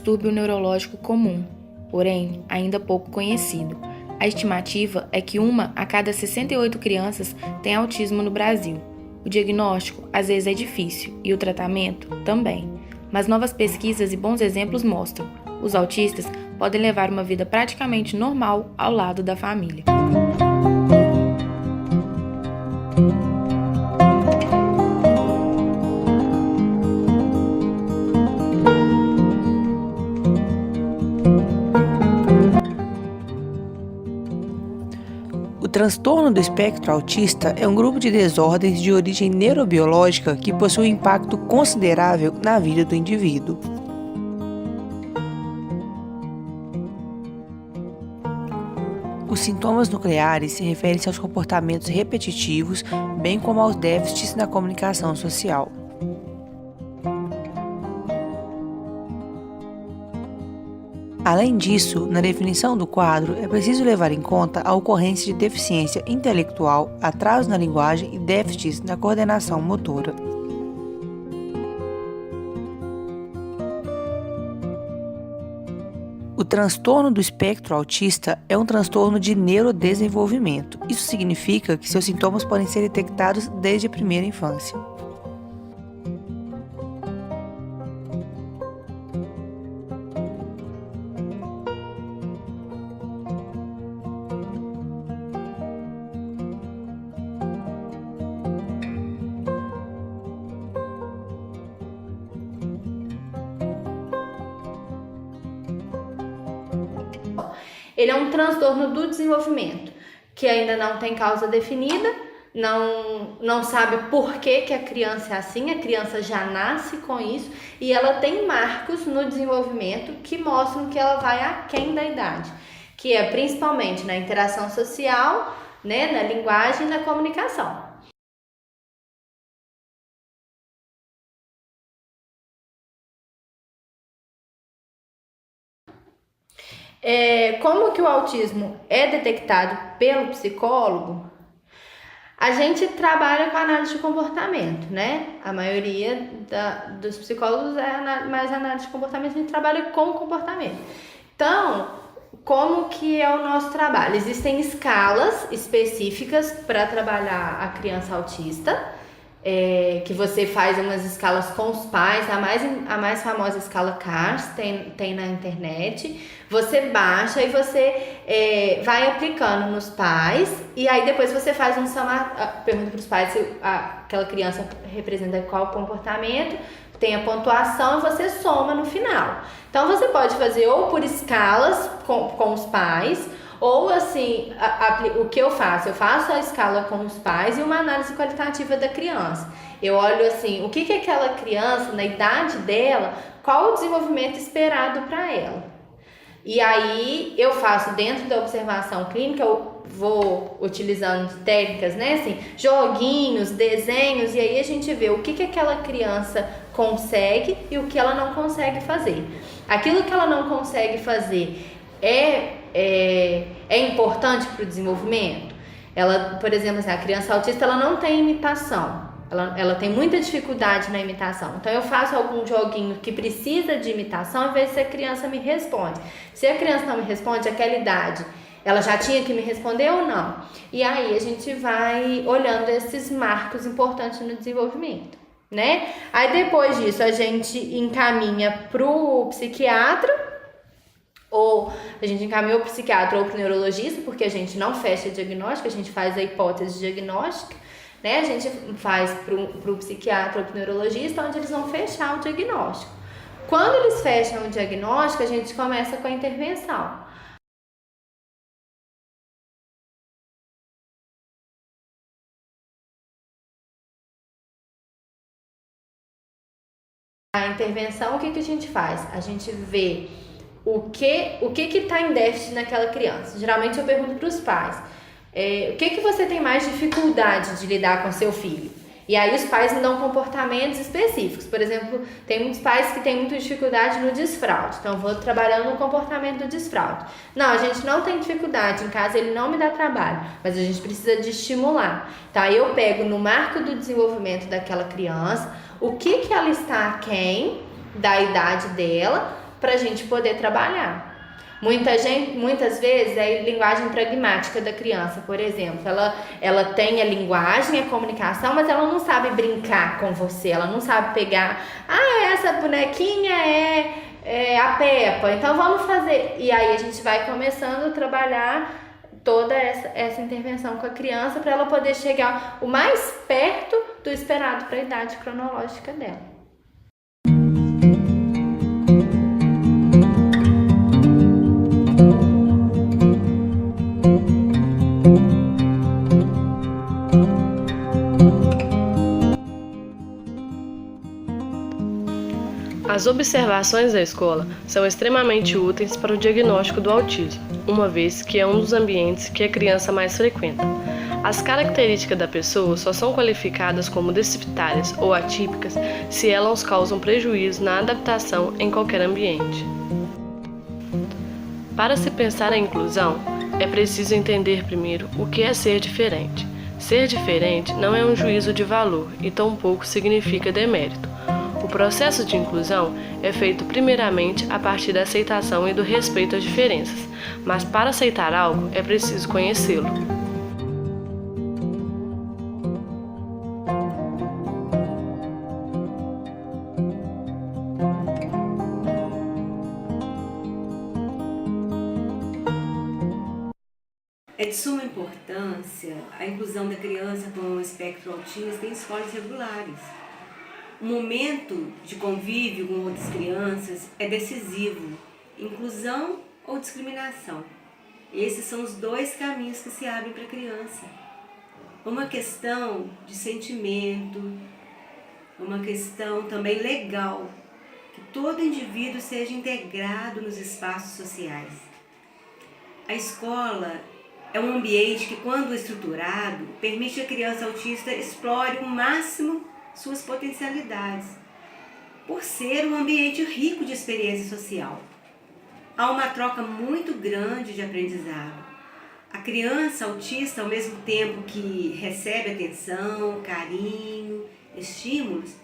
distúrbio neurológico comum, porém ainda pouco conhecido. A estimativa é que 1 a cada 68 crianças tem autismo no Brasil. O diagnóstico às vezes é difícil e o tratamento também, mas novas pesquisas e bons exemplos mostram: os autistas podem levar uma vida praticamente normal ao lado da família. O transtorno do espectro autista é um grupo de desordens de origem neurobiológica que possui um impacto considerável na vida do indivíduo. Os sintomas nucleares se referem aos comportamentos repetitivos, bem como aos déficits na comunicação social. Além disso, na definição do quadro, é preciso levar em conta a ocorrência de deficiência intelectual, atraso na linguagem e déficits na coordenação motora. O transtorno do espectro autista é um transtorno de neurodesenvolvimento. Isso significa que seus sintomas podem ser detectados desde a primeira infância. Ele é um transtorno do desenvolvimento, que ainda não tem causa definida, não sabe por que a criança é assim, a criança já nasce com isso e ela tem marcos no desenvolvimento que mostram que ela vai aquém da idade, que é principalmente na interação social, né, na linguagem e na comunicação. Como que o autismo é detectado pelo psicólogo? A gente trabalha com análise de comportamento, né? A maioria dos psicólogos é mais análise de comportamento, a gente trabalha com comportamento. Então, como que é o nosso trabalho? Existem escalas específicas para trabalhar a criança autista, que você faz umas escalas com os pais, a mais famosa escala CARS, tem na internet. Você baixa e você vai aplicando nos pais, e aí depois você faz pergunta para os pais se aquela criança representa qual comportamento, tem a pontuação e você soma no final. Então você pode fazer ou por escalas com os pais, ou assim, o que eu faço a escala com os pais e uma análise qualitativa da criança. Eu olho assim, o que aquela criança, na idade dela, qual o desenvolvimento esperado para ela. E aí eu faço dentro da observação clínica, eu vou utilizando técnicas, né, assim, joguinhos, desenhos, e aí a gente vê o que aquela criança consegue e o que ela não consegue fazer. Aquilo que ela não consegue fazer é importante para o desenvolvimento. Ela, por exemplo, assim, a criança autista ela não tem imitação. Ela tem muita dificuldade na imitação. Então eu faço algum joguinho que precisa de imitação e vejo se a criança me responde. Se a criança não me responde, aquela idade, ela já tinha que me responder ou não? E aí a gente vai olhando esses marcos importantes no desenvolvimento, né? Aí depois disso a gente encaminha pro psiquiatra, ou a gente encaminha o psiquiatra ou pro neurologista, porque a gente não fecha diagnóstico, a gente faz a hipótese diagnóstica, né? A gente faz pro psiquiatra ou pro neurologista, onde eles vão fechar o diagnóstico. Quando eles fecham o diagnóstico, a gente começa com a intervenção. A intervenção, o que a gente faz? A gente vê o que está em déficit naquela criança. Geralmente eu pergunto para os pais, o que você tem mais dificuldade de lidar com seu filho? E aí os pais me dão comportamentos específicos. Por exemplo, tem muitos pais que têm muita dificuldade no desfraude. Então, eu vou trabalhando no comportamento do desfraude. Não, a gente não tem dificuldade. Em casa, ele não me dá trabalho. Mas a gente precisa de estimular. Então, aí eu pego no marco do desenvolvimento daquela criança, o que ela está aquém da idade dela, qual o desenvolvimento esperado para ela. E aí, para a gente poder trabalhar. Muitas vezes é a linguagem pragmática da criança, por exemplo. Ela tem a linguagem, a comunicação, mas ela não sabe brincar com você. Ela não sabe pegar, essa bonequinha é a Peppa, então vamos fazer. E aí a gente vai começando a trabalhar toda essa intervenção com a criança para ela poder chegar o mais perto do esperado para a idade cronológica dela. As observações da escola são extremamente úteis para o diagnóstico do autismo, uma vez que é um dos ambientes que a criança mais frequenta. As características da pessoa só são qualificadas como deficitárias ou atípicas se elas causam prejuízo na adaptação em qualquer ambiente. Para se pensar em inclusão, é preciso entender primeiro o que é ser diferente. Ser diferente não é um juízo de valor e tampouco significa demérito. O processo de inclusão é feito primeiramente a partir da aceitação e do respeito às diferenças, mas para aceitar algo é preciso conhecê-lo. É de suma importância a inclusão da criança com espectro autista em escolas regulares. O momento de convívio com outras crianças é decisivo, inclusão ou discriminação. Esses são os dois caminhos que se abrem para a criança. Uma questão de sentimento, uma questão também legal, que todo indivíduo seja integrado nos espaços sociais. A escola é um ambiente que, quando estruturado, permite que a criança autista explore o máximo suas potencialidades, por ser um ambiente rico de experiência social. Há uma troca muito grande de aprendizado. A criança autista, ao mesmo tempo que recebe atenção, carinho, estímulos,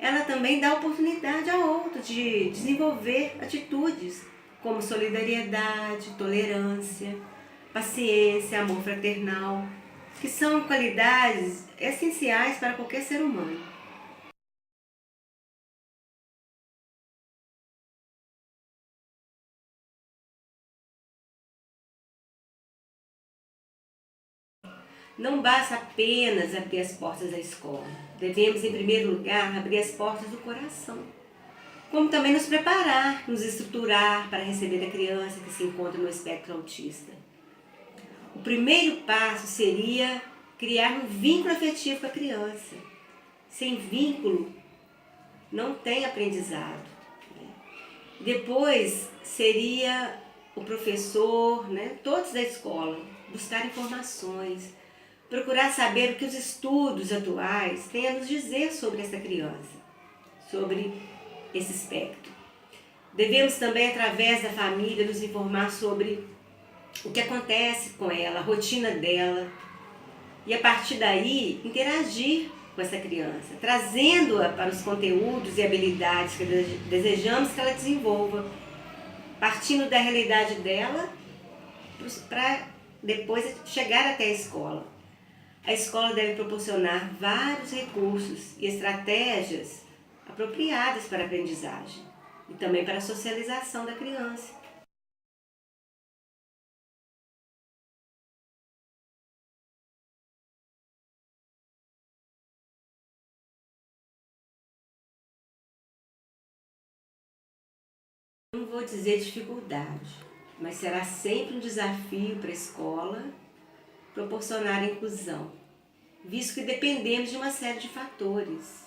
ela também dá oportunidade a outros de desenvolver atitudes como solidariedade, tolerância, paciência, amor fraternal, que são qualidades essenciais para qualquer ser humano. Não basta apenas abrir as portas da escola. Devemos, em primeiro lugar, abrir as portas do coração. Como também nos preparar, nos estruturar para receber a criança que se encontra no espectro autista. O primeiro passo seria criar um vínculo afetivo com a criança. Sem vínculo, não tem aprendizado. Depois seria o professor, todos da escola, buscar informações, procurar saber o que os estudos atuais têm a nos dizer sobre essa criança, sobre esse espectro. Devemos também, através da família, nos informar sobre o que acontece com ela, a rotina dela, e a partir daí interagir com essa criança, trazendo-a para os conteúdos e habilidades que desejamos que ela desenvolva, partindo da realidade dela para depois chegar até a escola. A escola deve proporcionar vários recursos e estratégias apropriadas para a aprendizagem e também para a socialização da criança. Não vou dizer dificuldade, mas será sempre um desafio para a escola proporcionar a inclusão, visto que dependemos de uma série de fatores.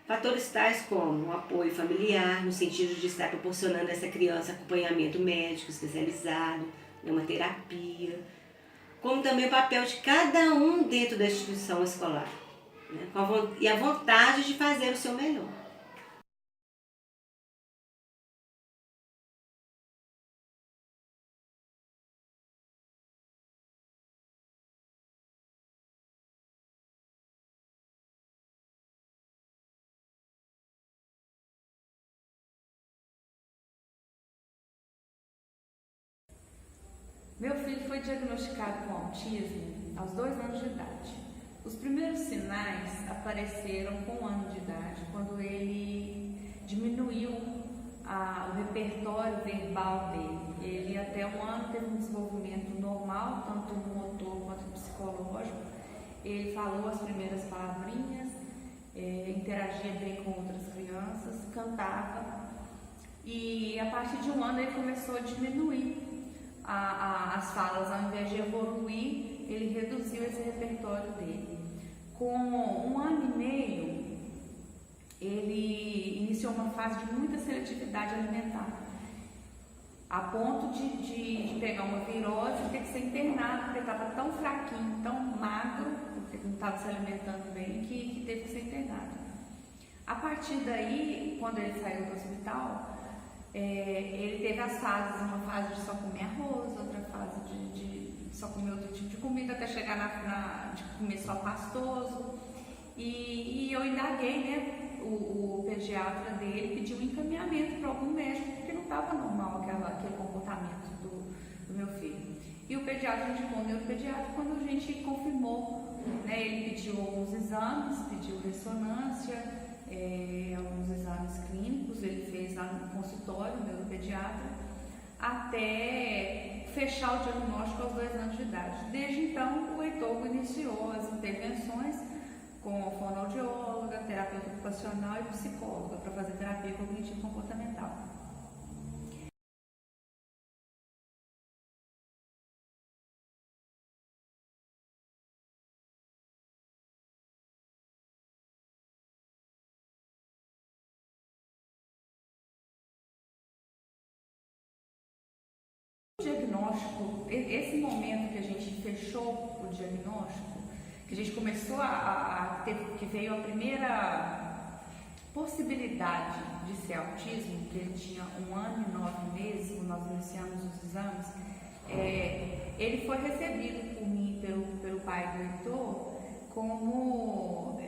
Fatores tais como o apoio familiar, no sentido de estar proporcionando a essa criança acompanhamento médico especializado, uma terapia, como também o papel de cada um dentro da instituição escolar, e a vontade de fazer o seu melhor. Meu filho foi diagnosticado com autismo aos 2 anos de idade. Os primeiros sinais apareceram com 1 ano de idade, quando ele diminuiu o repertório verbal dele. Ele até 1 ano teve um desenvolvimento normal, tanto motor quanto psicológico. Ele falou as primeiras palavrinhas, interagia bem com outras crianças, cantava. E a partir de 1 ano ele começou a diminuir as falas, ao invés de evoluir, ele reduziu esse repertório dele. Com 1 ano e meio, ele iniciou uma fase de muita seletividade alimentar, a ponto de pegar uma virose e ter que ser internado, porque estava tão fraquinho, tão magro, porque não estava se alimentando bem, que teve que ser internado. A partir daí, quando ele saiu do hospital, ele teve as fases, uma fase de só comer arroz, outra fase de só comer outro tipo de comida, até chegar de comer só pastoso. E eu indaguei, né? O pediatra dele pediu um encaminhamento para algum médico, porque não estava normal aquele comportamento do meu filho. E o pediatra indicou o neuropediatra quando a gente confirmou, né? Ele pediu alguns exames, pediu ressonância, alguns exames clínicos, ele fez lá no consultório, no neuropediatra, até fechar o diagnóstico aos 2 anos de idade. Desde então, o Heitor iniciou as intervenções com fonoaudióloga, terapeuta ocupacional e psicóloga para fazer terapia cognitivo-comportamental. O diagnóstico, esse momento que a gente fechou o diagnóstico, que a gente começou a ter, que veio a primeira possibilidade de ser autismo, que ele tinha 1 ano e 9 meses, quando nós iniciamos os exames, ele foi recebido por mim, pelo pai do Heitor, como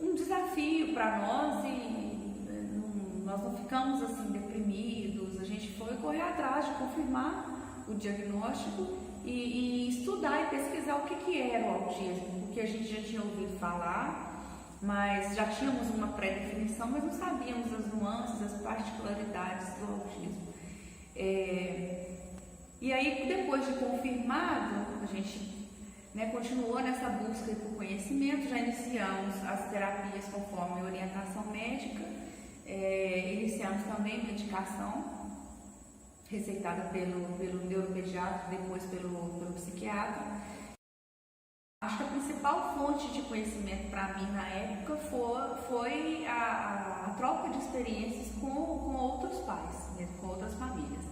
um desafio para nós, e nós não ficamos assim deprimidos. A gente foi correr atrás de confirmar o diagnóstico e estudar e pesquisar o que era o autismo, porque a gente já tinha ouvido falar, mas já tínhamos uma pré-definição, mas não sabíamos as nuances, as particularidades do autismo. E aí, depois de confirmado, a gente continuou nessa busca por conhecimento, já iniciamos as terapias conforme a orientação médica, iniciamos também medicação receitada pelo neuropediatra, depois pelo psiquiatra. Acho que a principal fonte de conhecimento para mim na época foi a troca de experiências com outros pais, mesmo com outras famílias.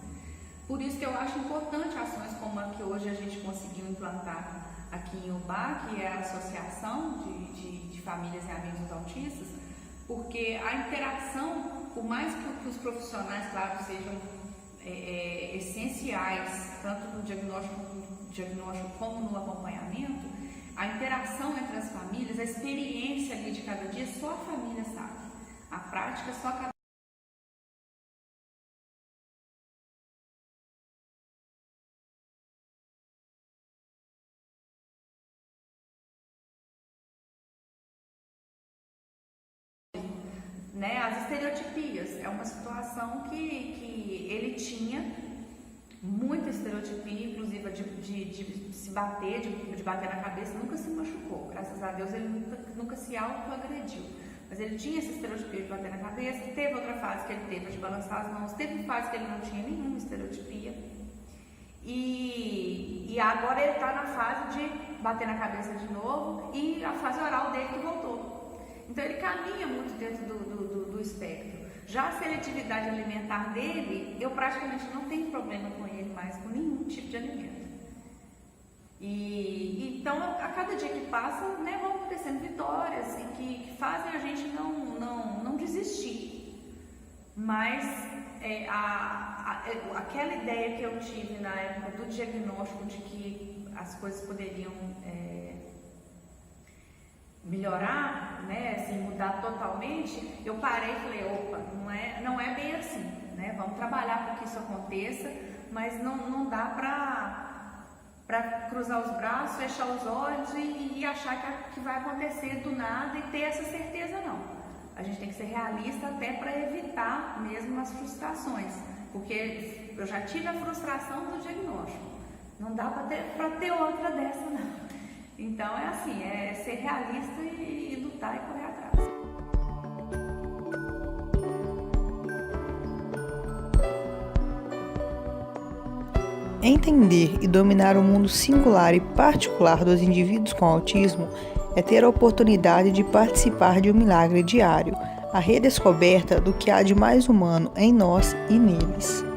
Por isso que eu acho importante ações como a que hoje a gente conseguiu implantar aqui em Ubá, que é a Associação de Famílias e Amigos dos Autistas, porque a interação, por mais que os profissionais, claro, sejam essenciais, tanto no diagnóstico como no acompanhamento, a interação entre as famílias, a experiência ali de cada dia, só a família sabe. A prática, só cada as estereotipias. É uma situação que ele tinha muita estereotipia, inclusive de se bater, de bater na cabeça, nunca se machucou. Graças a Deus ele nunca se autoagrediu. Mas ele tinha essa estereotipia de bater na cabeça. Teve outra fase que ele teve de balançar as mãos, teve fase que ele não tinha nenhuma estereotipia. E agora ele está na fase de bater na cabeça de novo e a fase oral dele que voltou. Então ele caminha muito dentro do espectro. Já a seletividade alimentar dele, eu praticamente não tenho problema com ele mais, com nenhum tipo de alimento. Então, a cada dia que passa, vão acontecendo vitórias que fazem a gente não desistir. Mas aquela ideia que eu tive na época do diagnóstico de que as coisas poderiam melhorar, assim, mudar totalmente, eu parei e falei, opa, não é bem assim, vamos trabalhar para que isso aconteça, mas não dá para cruzar os braços, fechar os olhos e achar que vai acontecer do nada e ter essa certeza, não. A gente tem que ser realista até para evitar mesmo as frustrações, porque eu já tive a frustração do diagnóstico, não dá para ter outra dessa, não. Então é assim, é ser realista e lutar e correr atrás. Entender e dominar o mundo singular e particular dos indivíduos com autismo é ter a oportunidade de participar de um milagre diário, a redescoberta do que há de mais humano em nós e neles.